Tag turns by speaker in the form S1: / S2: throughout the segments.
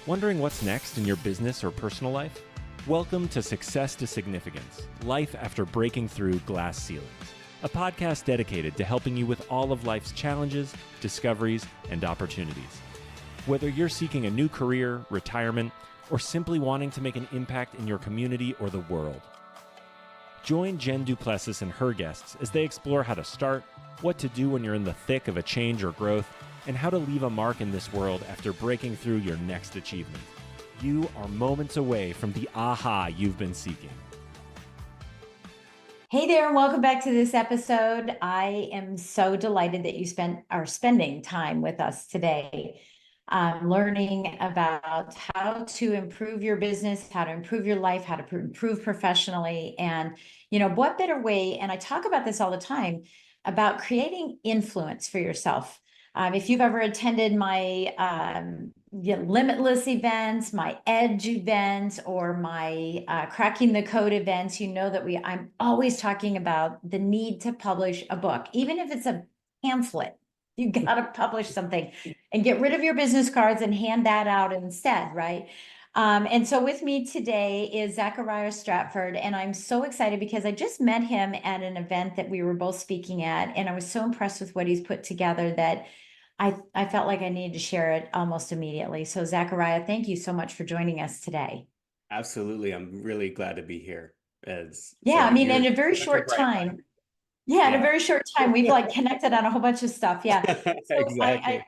S1: Wondering what's next in your business or personal life? Welcome to Success to Significance, Life After Breaking Through Glass Ceilings, a podcast dedicated to helping you with all of life's challenges, discoveries, and opportunities. Whether you're seeking a new career, retirement, or simply wanting to make an impact in your community or the world. Join Jen Duplessis and her guests as they explore how to start, what to do when you're in the thick of a change or growth, and how to leave a mark in this world after breaking through your next achievement. You are moments away from the aha you've been seeking.
S2: Hey there, and welcome back to this episode. I am so delighted that you are spending time with us today, learning about how to improve your business, how to improve your life, how to improve professionally, and what better way? And I talk about this all the time about creating influence for yourself. If you've ever attended my Limitless events, my Edge events, or my Cracking the Code events, you know that I'm always talking about the need to publish a book, even if it's a pamphlet. You got to publish something and get rid of your business cards and hand that out instead, right? And so with me today is Zachariah Stratford, and I'm so excited because I just met him at an event that we were both speaking at, and I was so impressed with what he's put together that I felt like I needed to share it almost immediately. So Zachariah, thank you so much for joining us today.
S3: Absolutely. I'm really glad to be here.
S2: In a very short time. In a very short time, we've connected on a whole bunch of stuff. Yeah. So
S3: Exactly.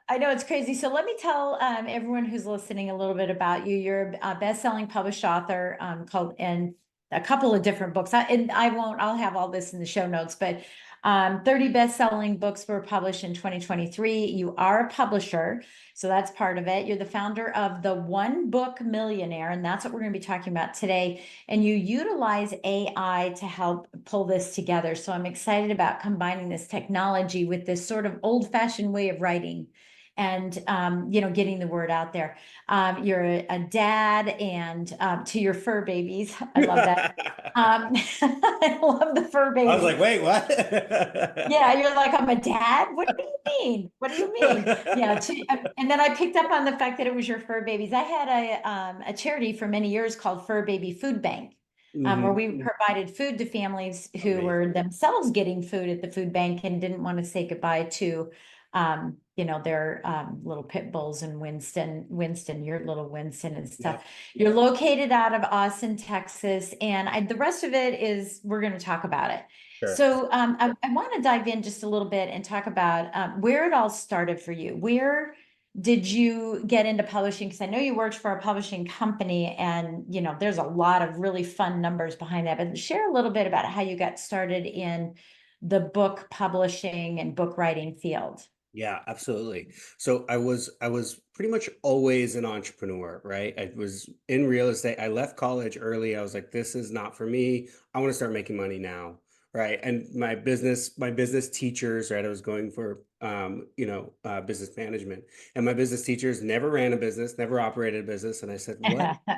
S2: I know it's crazy. So let me tell everyone who's listening a little bit about you. You're a best-selling published author and a couple of different books. I'll have all this in the show notes, but 30 best-selling books were published in 2023. You are a publisher, so that's part of it. You're the founder of the One Book Millionaire, and that's what we're going to be talking about today. And you utilize AI to help pull this together. So I'm excited about combining this technology with this sort of old-fashioned way of writing and getting the word out there. You're a dad, and to your fur babies. I love that. I love the fur babies.
S3: I was like, wait, what?
S2: Yeah, you're like, I'm a dad? What do you mean? What do you mean? Yeah, and then I picked up on the fact that it was your fur babies. I had a charity for many years called Fur Baby Food Bank, where we provided food to families who were themselves getting food at the food bank and didn't want to say goodbye to their little pit bulls and Winston, your little Winston and stuff. Yeah. You're located out of Austin, Texas, and the rest of it is, we're going to talk about it. Sure. So I want to dive in just a little bit and talk about where it all started for you. Where did you get into publishing? Because I know you worked for a publishing company, and there's a lot of really fun numbers behind that. But share a little bit about how you got started in the book publishing and book writing field.
S3: Yeah, absolutely. So I was pretty much always an entrepreneur, right? I was in real estate. I left college early. I was like, this is not for me. I want to start making money now, right? And my business teachers, right? I was going for business management, and my business teachers never ran a business, never operated a business. And I said,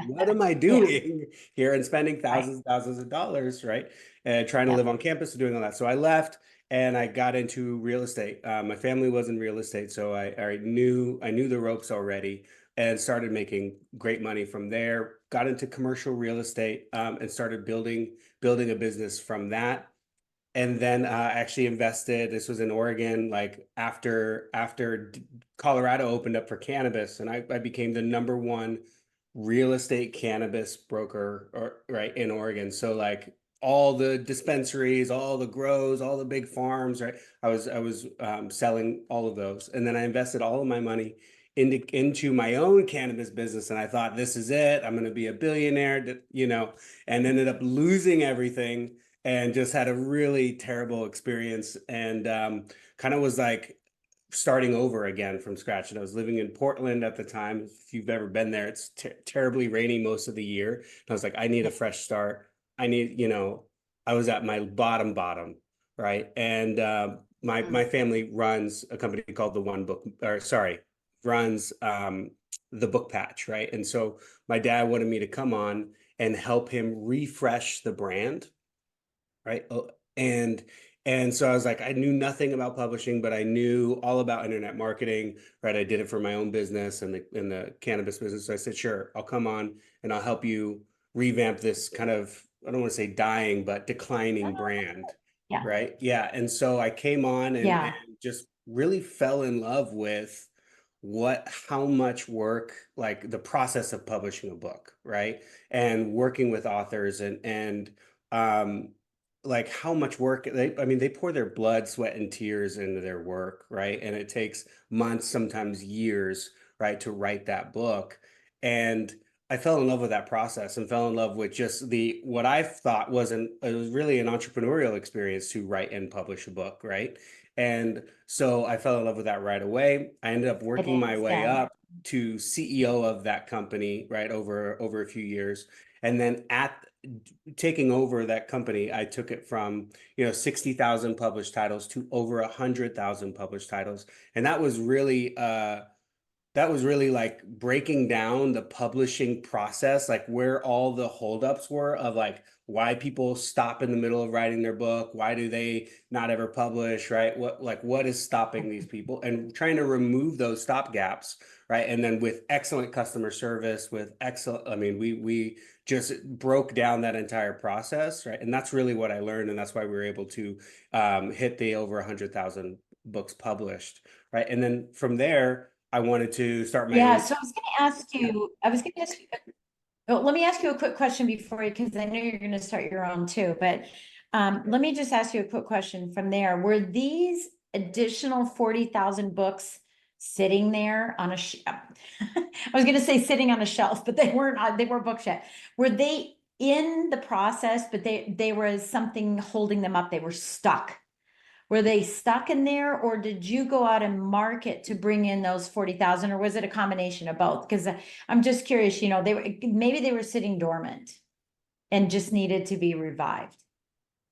S3: what am I doing here and spending thousands of dollars, right? And trying to live on campus and doing all that. So I left. And I got into real estate. My family was in real estate, so I knew the ropes already, and started making great money from there. Got into commercial real estate and started building a business from that. And then actually invested. This was in Oregon, like after Colorado opened up for cannabis, and I became the #1 real estate cannabis broker, right, in Oregon. So like, all the dispensaries, all the grows, all the big farms, right? I was selling all of those, and then I invested all of my money into my own cannabis business, and I thought, this is it. I'm going to be a billionaire, and ended up losing everything, and just had a really terrible experience, and kind of was like starting over again from scratch. And I was living in Portland at the time. If you've ever been there, it's terribly rainy most of the year. And I was like, I need a fresh start. I was at my bottom, right? And my family runs a company called runs the Book Patch, right? And so my dad wanted me to come on and help him refresh the brand, right? And And so I was like, I knew nothing about publishing, but I knew all about internet marketing, right? I did it for my own business and the cannabis business. So I said, sure, I'll come on and I'll help you revamp this kind of, I don't want to say dying, but declining brand,
S2: Yeah.
S3: right? Yeah. And so I came on and
S2: Yeah.
S3: just really fell in love with how much work, like the process of publishing a book, right? And working with authors um, like how much work I mean, they pour their blood, sweat, and tears into their work, right? And it takes months, sometimes years, right, to write that book. And I fell in love with that process and fell in love with just what I thought it was really an entrepreneurial experience to write and publish a book, right? And so I fell in love with that right away. I ended up
S2: It
S3: working my
S2: is.
S3: way
S2: Yeah.
S3: up to CEO of that company, right, over a few years. And then at taking over that company, I took it from, 60,000 published titles to over 100,000 published titles. And that was really like breaking down the publishing process, like where all the holdups were of like why people stop in the middle of writing their book, why do they not ever publish, right? What is stopping these people, and trying to remove those stop gaps, right? And then with excellent customer service, with excellent, I mean, we just broke down that entire process, right? And that's really what I learned, and that's why we were able to hit the over 100,000 books published, right? And then from there, I wanted to start my
S2: Yeah.
S3: own.
S2: So I was going to ask you, well, let me ask you a quick question before you, because I know you're going to start your own too, but let me just ask you a quick question from there. Were these additional 40,000 books sitting there on a I was going to say sitting on a shelf, but they weren't, they were bookshelf. Were they in the process, but they were something holding them up? They were stuck. Were they stuck in there, or did you go out and market to bring in those 40,000, or was it a combination of both? Because I'm just curious, maybe they were sitting dormant and just needed to be revived.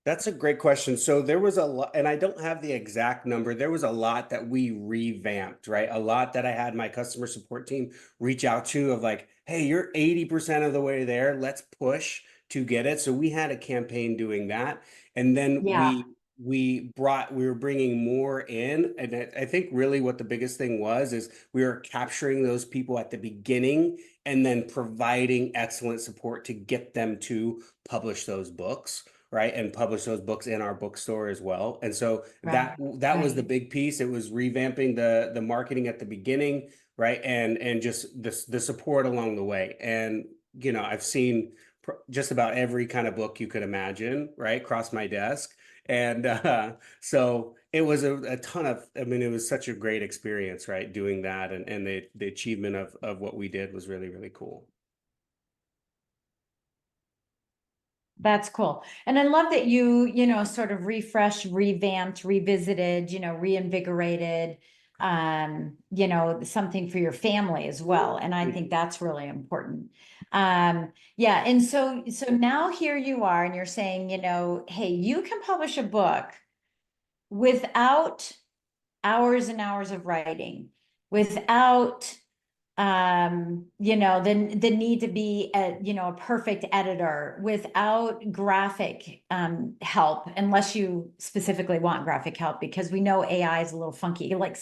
S3: That's a great question. So there was a lot, and I don't have the exact number. There was a lot that we revamped, right? A lot that I had my customer support team reach out to of like, hey, you're 80% of the way there. Let's push to get it. So we had a campaign doing that. And then
S2: Yeah,
S3: we were bringing more in. And I think really what the biggest thing was is we were capturing those people at the beginning and then providing excellent support to get them to publish those books, right, and publish those books in our bookstore as well. And so
S2: right,
S3: that was the
S2: right.
S3: big piece. It was revamping the marketing at the beginning, right, and just the support along the way. And I've seen just about every kind of book you could imagine, right, cross my desk. And so it was a ton of, I mean, it was such a great experience, right, doing that, and the achievement of what we did was really, really cool.
S2: That's cool. And I love that sort of refreshed, revamped, revisited, reinvigorated, something for your family as well. And I think that's really important. Yeah. And so now here you are, and you're saying, hey, you can publish a book without hours and hours of writing, without the need to be a perfect editor, without graphic help, unless you specifically want graphic help, because we know AI is a little funky. Like,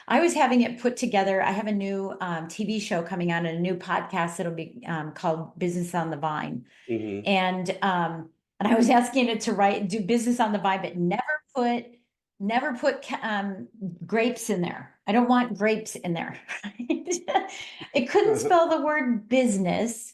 S2: I was having it put together. I have a new TV show coming on and a new podcast that'll be called Business on the Vine.
S3: Mm-hmm.
S2: And I was asking it to do Business on the Vine, but never put grapes in there. I don't want grapes in there. It couldn't spell the word business,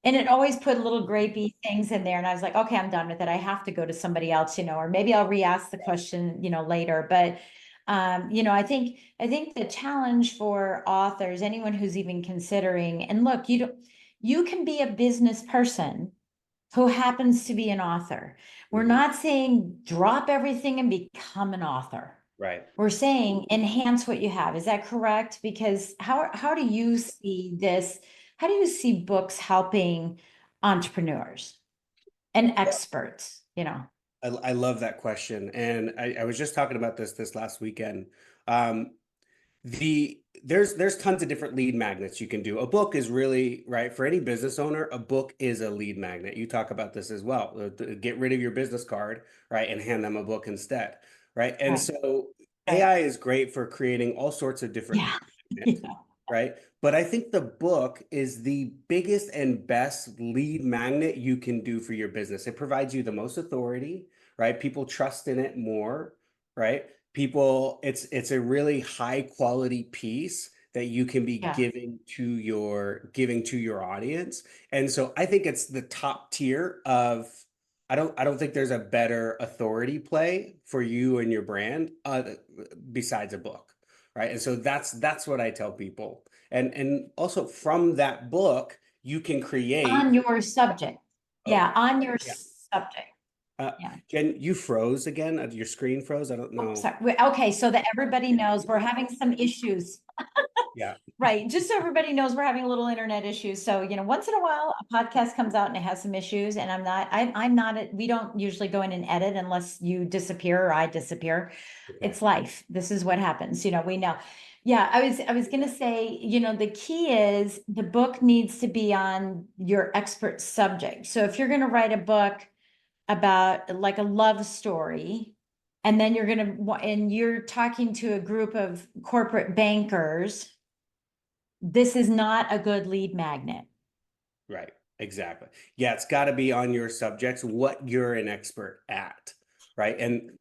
S2: and it always put little grapey things in there. And I was like, okay, I'm done with it. I have to go to somebody else, or maybe I'll re-ask the question, later. But I think the challenge for authors, anyone who's even considering, and look, you can be a business person who happens to be an author. We're
S3: Mm-hmm.
S2: not saying drop everything and become an author.
S3: Right.
S2: We're saying enhance what you have. Is that correct? Because how do you see this? How do you see books helping entrepreneurs and experts?
S3: I love that question. And I was just talking about this last weekend. Um, the there's tons of different lead magnets you can do. A book is really, right, for any business owner, a book is a lead magnet. You talk about this as well. Get rid of your business card, right, and hand them a book instead, right? And
S2: Right.
S3: so
S2: Right.
S3: AI is great for creating all sorts of different
S2: Yeah.
S3: lead magnets,
S2: Yeah.
S3: right? But I think the book is the biggest and best lead magnet you can do for your business. It provides you the most authority, right? People trust in it more, right? People, it's a really high quality piece that you can be
S2: Yeah.
S3: giving to your audience. And so I think it's the top tier of, I don't think there's a better authority play for you and your brand besides a book, right? And so that's what I tell people. And also from that book, you can
S2: On
S3: create.
S2: your subject.
S3: Oh,
S2: Yeah, on your
S3: yeah.
S2: subject.
S3: Uh,
S2: Yeah.
S3: Jen, you froze again. Your screen froze. I don't
S2: Oh,
S3: know.
S2: sorry. Okay, so that everybody knows we're having some issues.
S3: Yeah.
S2: Right, just so everybody knows we're having a little internet issues. So, once in a while, a podcast comes out and it has some issues, and I'm not, we don't usually go in and edit unless you disappear or I disappear.
S3: Okay.
S2: It's life. This is what happens, we know. Yeah, I was gonna say, the key is the book needs to be on your expert subject. So if you're gonna write a book about like a love story, and then and you're talking to a group of corporate bankers, this is not a good lead magnet.
S3: Right. Exactly. Yeah, it's got to be on your subjects, what you're an expert at, right? And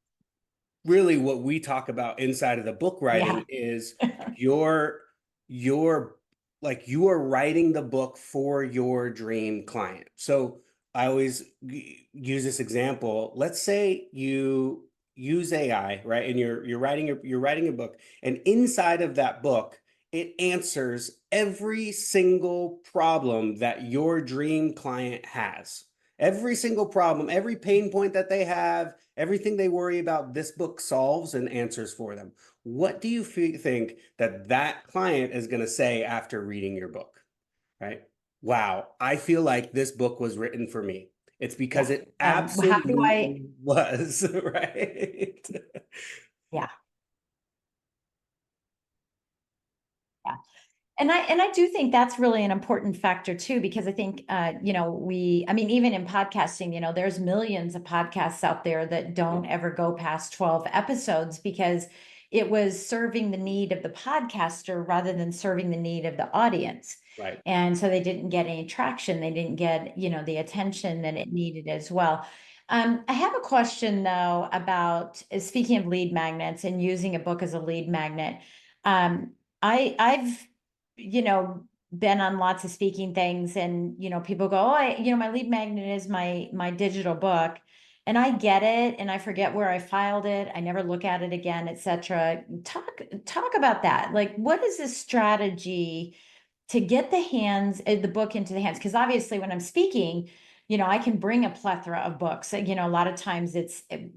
S3: really what we talk about inside of the book
S2: Yeah.
S3: writing is your your like you are writing the book for your dream client. So I always use this example. Let's say you use AI, right? And you're writing a book, and inside of that book, it answers every single problem that your dream client has. Every single problem, every pain point that they have, everything they worry about, this book solves and answers for them. What do you think that client is going to say after reading your book? Right? Wow, I feel like this book was written for me. It's because
S2: Yeah.
S3: it
S2: How do I,
S3: absolutely was, right?
S2: yeah. Yeah. And I do think that's really an important factor too, because I think, I mean, even in podcasting, there's millions of podcasts out there that don't ever go past 12 episodes because it was serving the need of the podcaster rather than serving the need of the audience.
S3: Right.
S2: And so they didn't get any traction. They didn't get, the attention that it needed as well. I have a question though about speaking of lead magnets and using a book as a lead magnet. I've been on lots of speaking things, and people go, oh, my lead magnet is my digital book, and I get it, and I forget where I filed it, I never look at it again, etc. Talk about that. Like, what is this strategy to get the book into the hands? Because obviously when I'm speaking, I can bring a plethora of books. A lot of times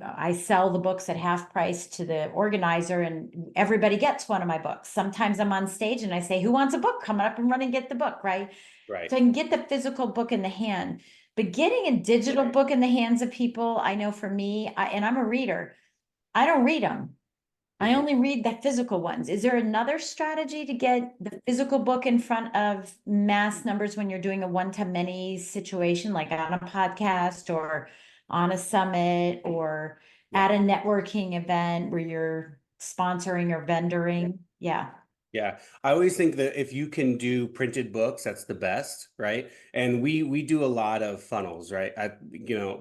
S2: I sell the books at half price to the organizer and everybody gets one of my books. Sometimes I'm on stage and I say, who wants a book? Come up and run and get the book, right?
S3: Right.
S2: So I can get the physical book in the hand. But getting a digital book in the hands of people, I know for me, and I'm a reader, I don't read them. I only read the physical ones. Is there another strategy to get the physical book in front of mass numbers when you're doing a one-to-many situation, like on a podcast or on a summit or
S3: Yeah.
S2: at a networking event where you're sponsoring or vendoring? Yeah.
S3: Yeah, I always think that if you can do printed books, that's the best, right? And we do a lot of funnels, right?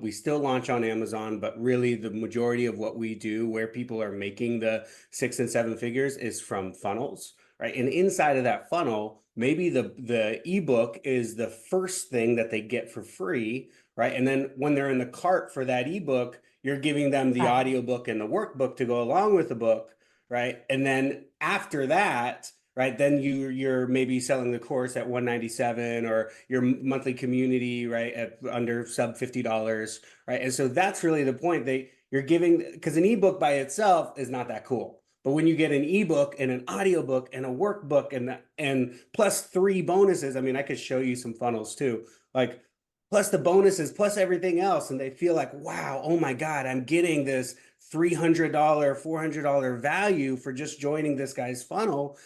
S3: We still launch on Amazon, but really the majority of what we do, where people are making the 6 and 7 figures, is from funnels, right? And inside of that funnel, maybe the ebook is the first thing that they get for free, right? And then when they're in the cart for that ebook, you're giving them the
S2: Right.
S3: audiobook and the workbook to go along with the book, right? And then after that, right, then you're maybe selling the course at $197, or your monthly community, right, at under sub $50, right? And so that's really the point. You're giving, because an ebook by itself is not that cool. But when you get an ebook and an audiobook and a workbook and plus 3 bonuses, I mean, I could show you some funnels too, like plus the bonuses, plus everything else, and they feel like, wow, oh my God, I'm getting this $300, $400 value for just joining this guy's funnel.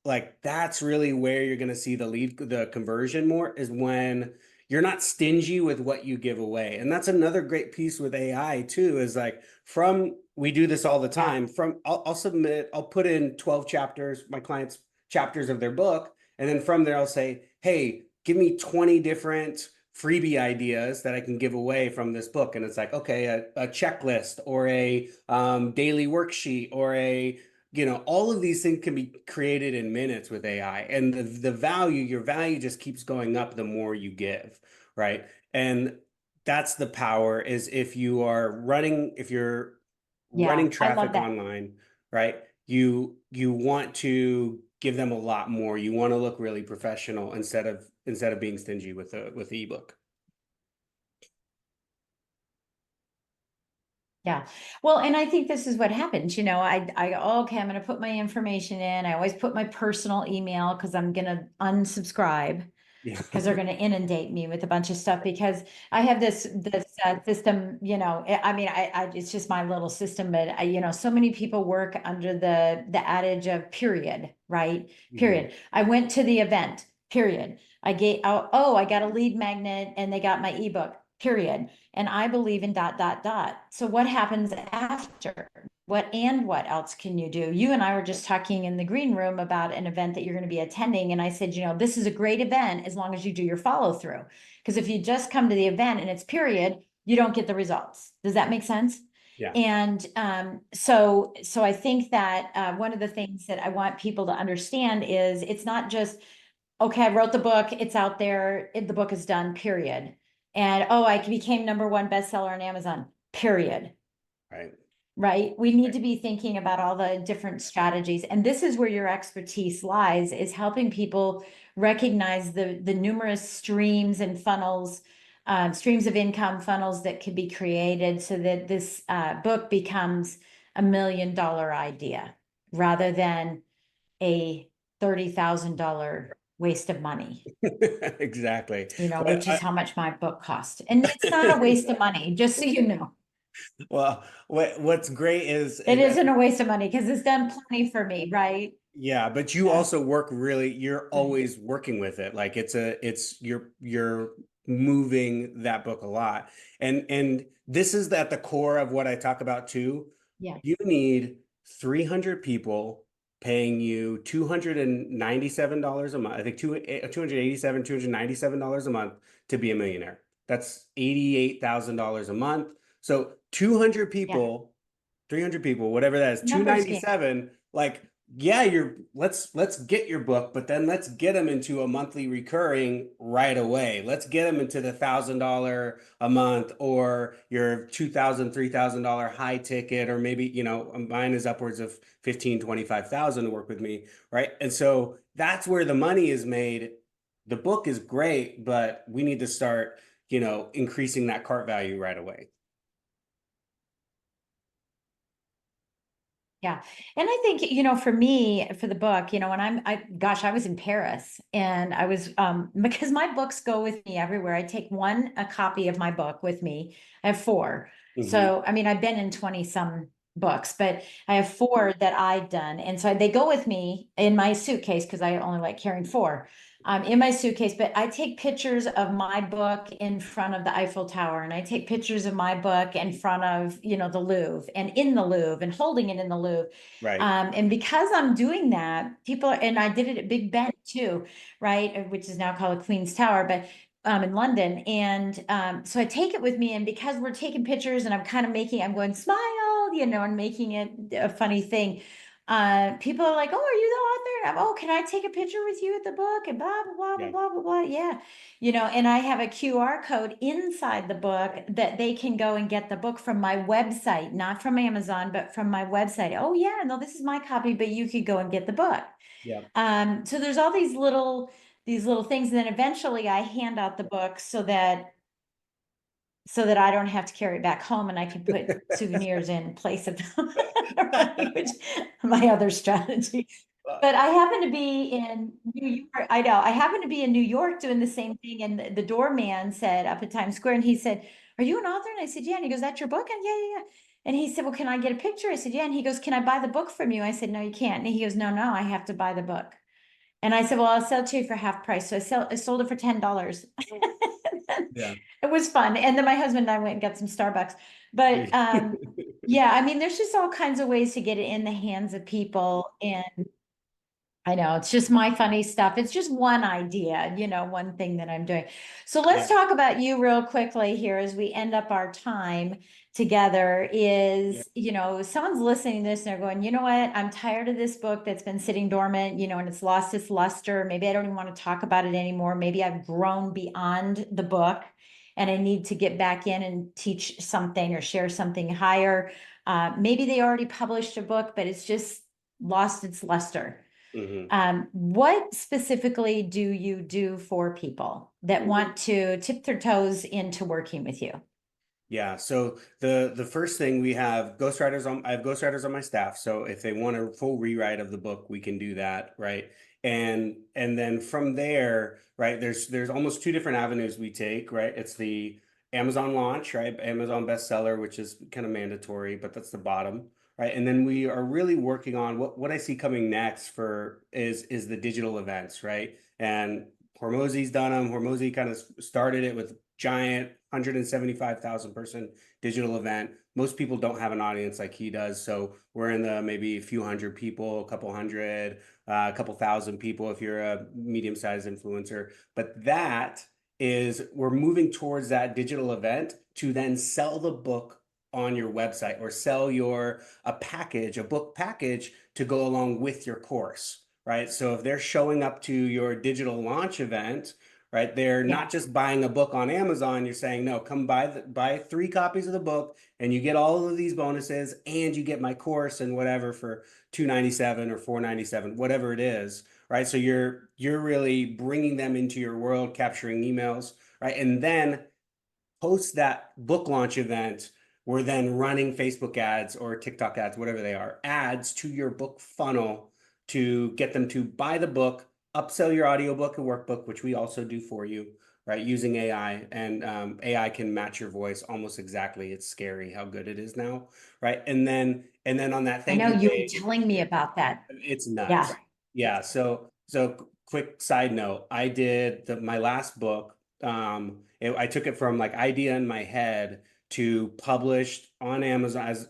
S3: like that's really where you're going to see the conversion more, is when you're not stingy with what you give away. And that's another great piece with AI too, is like, from, we do this all the
S2: Yeah.
S3: time, from, I'll put in 12 chapters, my clients chapters of their book. And then from there, I'll say, hey, give me 20 different freebie ideas that I can give away from this book. And it's like, okay, a checklist, or a daily worksheet, or a, all of these things can be created in minutes with AI. And the value, your value just keeps going up the more you give, right? And that's the power, is if you're
S2: Yeah,
S3: running
S2: I love
S3: traffic
S2: that.
S3: online, right? You want to give them a lot more. You want to look really professional instead of being stingy with the ebook.
S2: Yeah. Well, and I think this is what happens. Okay, I'm going to put my information in. I always put my personal email because I'm going to unsubscribe
S3: Yeah.
S2: because they're going to inundate me with a bunch of stuff, because I have this system, I mean, it's just my little system, but so many people work under the adage of period, right?
S3: Mhm.
S2: Period. I went to the event, period. I got a lead magnet and they got my ebook, period. And I believe in dot, dot, dot. So what happens after? What else can you do? You and I were just talking in the green room about an event that you're going to be attending. And I said, this is a great event as long as you do your follow through. Because if you just come to the event and it's period, you don't get the results. Does that make sense?
S3: Yeah.
S2: And so I think that one of the things that I want people to understand is it's not just, okay, I wrote the book, it's out there, the book is done, period. And I became #1 bestseller on Amazon, period.
S3: Right.
S2: Right? We need to be thinking about all the different strategies. And this is where your expertise lies, is helping people recognize the numerous streams and funnels, streams of income funnels that could be created so that this book becomes $1 million idea rather than a $30,000 waste of money,
S3: Exactly. Well,
S2: which is how much my book cost. And it's not a waste of money, just so you know.
S3: well, what's great is,
S2: It isn't a waste of money because it's done plenty for me, right?
S3: yeah, but you
S2: Yeah.
S3: also you're always working with it. Like you're moving that book a lot. And this is at the core of what I talk about too.
S2: Yeah.
S3: You need 300 people paying you $297 a month. I think 287, $297 a month to be a millionaire. That's $88,000 a month. So 200
S2: Yeah.
S3: people, 300 people, whatever that is,
S2: Numbers game.
S3: 297, like, yeah, let's get your book, but then let's get them into a monthly recurring right away. Let's get them into the $1,000 a month, or your $2,000, $3,000 high ticket, or maybe, mine is upwards of 15, 25,000 to work with me, right? And so that's where the money is made. The book is great, but we need to start, increasing that cart value right away.
S2: Yeah. And I think, for me, for the book, when I was in Paris and I was, because my books go with me everywhere. I take a copy of my book with me. I have 4.
S3: Mhm.
S2: So, I mean, I've been in 20 some books, but I have 4 that I've done. And so they go with me in my suitcase because I only like carrying 4. In my suitcase, but I take pictures of my book in front of the Eiffel Tower, and I take pictures of my book in front of, the Louvre and in the Louvre and holding it in the Louvre.
S3: Right.
S2: And because I'm doing that, and I did it at Big Ben too, right? Which is now called Queen's Tower, but in London. And so I take it with me, and because we're taking pictures and I'm going, smile, and making it a funny thing. People are like, oh, are you the author? Oh, can I take a picture with you at the book? And blah, blah, blah,
S3: Yeah.
S2: blah, blah, blah. Yeah. And I have a QR code inside the book that they can go and get the book from my website, not from Amazon, but from my website. Oh yeah, no, this is my copy, but you could go and get the book.
S3: Yeah.
S2: So there's all these little things. And then eventually I hand out the book so that I don't have to carry it back home, and I can put souvenirs in place of them, right? Which my other strategy. But I happen to be in New York. I know I happen to be in New York doing the same thing. And the doorman said up at Times Square, and he said, "Are you an author?" And I said, "Yeah." And he goes, "That's your book?" And yeah, yeah, yeah. And he said, "Well, can I get a picture?" I said, "Yeah." And he goes, "Can I buy the book from you?" I said, "No, you can't." And he goes, "No, no, I have to buy the book." And I said, well, I'll sell it to you for half price. So I sold it for $10.
S3: Yeah.
S2: It was fun. And then my husband and I went and got some Starbucks. But yeah, I mean, there's just all kinds of ways to get it in the hands of people. And I know it's just my funny stuff. It's just one idea, one thing that I'm doing. So let's
S3: Yeah.
S2: talk about you real quickly here as we end up our time together is, someone's listening to this and they're going, you know what? I'm tired of this book that's been sitting dormant, and it's lost its luster. Maybe I don't even want to talk about it anymore. Maybe I've grown beyond the book and I need to get back in and teach something or share something higher. Maybe they already published a book, but it's just lost its luster. What specifically do you do for people that want to tip their toes into working with you?
S3: Yeah, so the first thing we have ghostwriters on I have ghostwriters on my staff. So if they want a full rewrite of the book, we can do that, right? And then from there, right, there's almost two different avenues we take, right? It's the Amazon launch, right? Amazon bestseller, which is kind of mandatory, but that's the bottom, right? And then we are really working on what I see coming next is the digital events, right? And Hormozi's done them. Hormozi kind of started it with giant 175,000 person digital event. Most people don't have an audience like he does. So we're in the maybe a few hundred people, a couple hundred, a couple thousand people if you're a medium-sized influencer. But that is, we're moving towards that digital event to then sell the book on your website or sell a book package to go along with your course, right? So if they're showing up to your digital launch event, right, they're not just buying a book on Amazon. You're saying, no, come buy 3 copies of the book and you get all of these bonuses and you get my course and whatever for $297 or $497, whatever it is, right? So you're really bringing them into your world, capturing emails, right? And then post that book launch event, we're then running Facebook ads or TikTok ads, whatever they are, ads to your book funnel to get them to buy the book, upsell your audiobook and workbook, which we also do for you, right? Using AI, and AI can match your voice almost exactly. It's scary how good it is now, right? And then on that
S2: I
S3: thank
S2: know
S3: you
S2: you were
S3: page,
S2: telling me about that.
S3: it's nuts.
S2: Yeah.
S3: Yeah. So quick side note, I did my last book. I took it from like idea in my head to published on Amazon as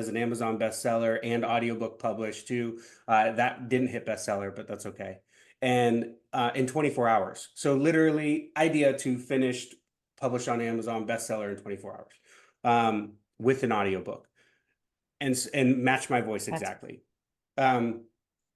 S3: an Amazon bestseller and audiobook published too. That didn't hit bestseller, but that's okay. And in 24 hours. So literally idea to finished, published on Amazon bestseller in 24 hours, with an audiobook and match my voice exactly.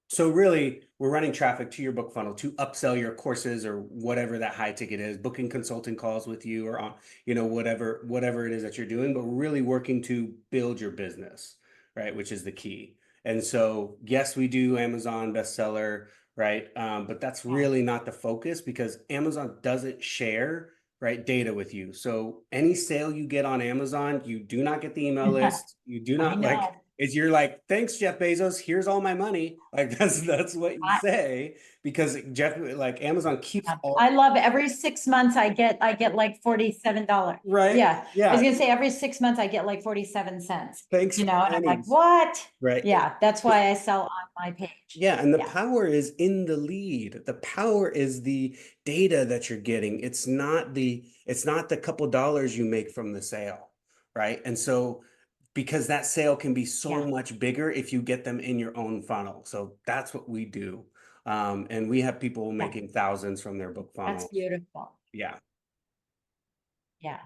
S3: So really, we're running traffic to your book funnel to upsell your courses or whatever that high ticket is, booking consulting calls with you or on, whatever it is that you're doing, but really working to build your business, right? Which is the key. And so, yes, we do Amazon bestseller, right? But that's really not the focus because Amazon doesn't share, right, data with you. So any sale you get on Amazon, you do not get the email list. You do
S2: I
S3: not
S2: know.
S3: is you're like, thanks, Jeff Bezos. Here's all my money. Like that's what you say because Amazon keeps
S2: I
S3: all
S2: love every 6 months I get like $47.
S3: right.
S2: Yeah. I was
S3: Yeah.
S2: gonna say every 6 months I get like 47 cents,
S3: Thanks for
S2: and I'm like,
S3: pennies.
S2: what?
S3: Right.
S2: Yeah, that's why I sell on my page.
S3: Yeah, and the
S2: Yeah.
S3: power is in the lead. The power is the data that you're getting. It's not the couple dollars you make from the sale, right? And so because that sale can be so much bigger if you get them in your own funnel. So that's what we do. And we have people making thousands from their book
S2: That's
S3: funnels.
S2: beautiful.
S3: Yeah.
S2: Yeah.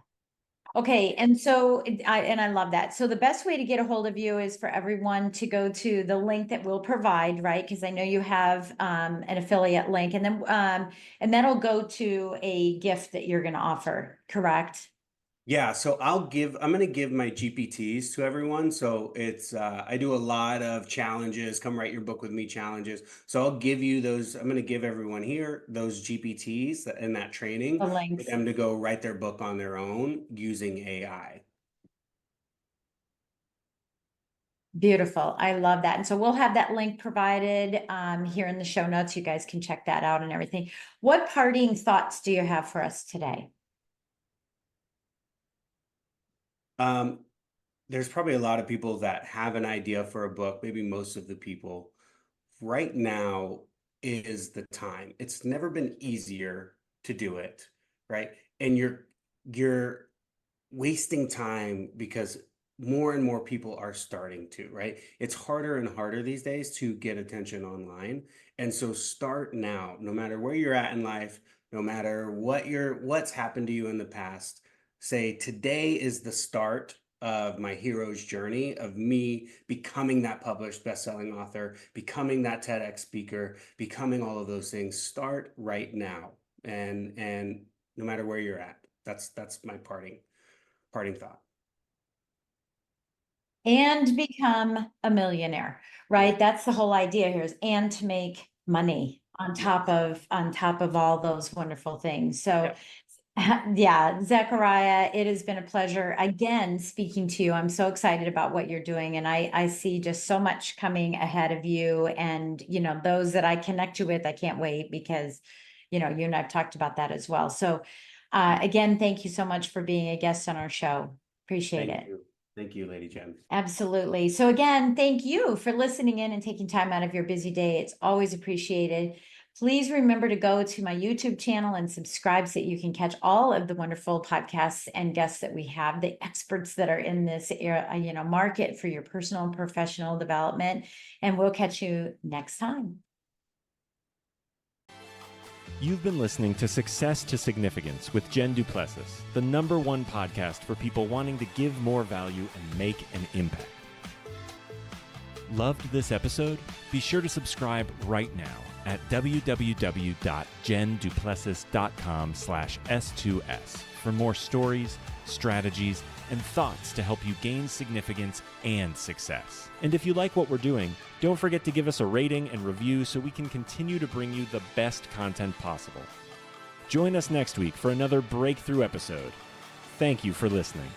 S2: Okay, and so I love that. So the best way to get a hold of you is for everyone to go to the link that we'll provide, right? Because I know you have an affiliate link, and then and that'll go to a gift that you're going to offer, correct?
S3: Yeah, so I'm going to give my GPTs to everyone. So I do a lot of challenges, come write your book with me challenges. So I'll give you those. I'm going to give everyone here those GPTs and that training
S2: The
S3: for
S2: links.
S3: them to go write their book on their own using AI.
S2: Beautiful. I love that. And so we'll have that link provided here in the show notes. You guys can check that out and everything. What parting thoughts do you have for us today?
S3: There's probably a lot of people that have an idea for a book, maybe most of the people. Right now, is the time. It's never been easier to do it, right? And you're wasting time because more and more people are starting to, right? It's harder and harder these days to get attention online. And so start now, no matter where you're at in life, no matter what's happened to you in the past. Say today is the start of my hero's journey of me becoming that published best-selling author, becoming that TEDx speaker, becoming all of those things. Start right now. And no matter where you're at, that's my parting thought.
S2: And become a millionaire, right? That's the whole idea here, is and to make money on top of all those wonderful things. So yeah, Zechariah, it has been a pleasure again speaking to you. I'm so excited about what you're doing, and I see just so much coming ahead of you. And those that I connect you with, I can't wait, because you and I've talked about that as well. So again, thank you so much for being a guest on our show. Appreciate it.
S3: Thank you, Lady Jen.
S2: Absolutely. So again, thank you for listening in and taking time out of your busy day. It's always appreciated. Please remember to go to my YouTube channel and subscribe so that you can catch all of the wonderful podcasts and guests that we have, the experts that are in this area, market for your personal and professional development. And we'll catch you next time.
S1: You've been listening to Success to Significance with Jen Duplessis, the #1 podcast for people wanting to give more value and make an impact. Loved this episode? Be sure to subscribe right now at www.jenduplessis.com/S2S for more stories, strategies, and thoughts to help you gain significance and success. And if you like what we're doing, don't forget to give us a rating and review so we can continue to bring you the best content possible. Join us next week for another breakthrough episode. Thank you for listening.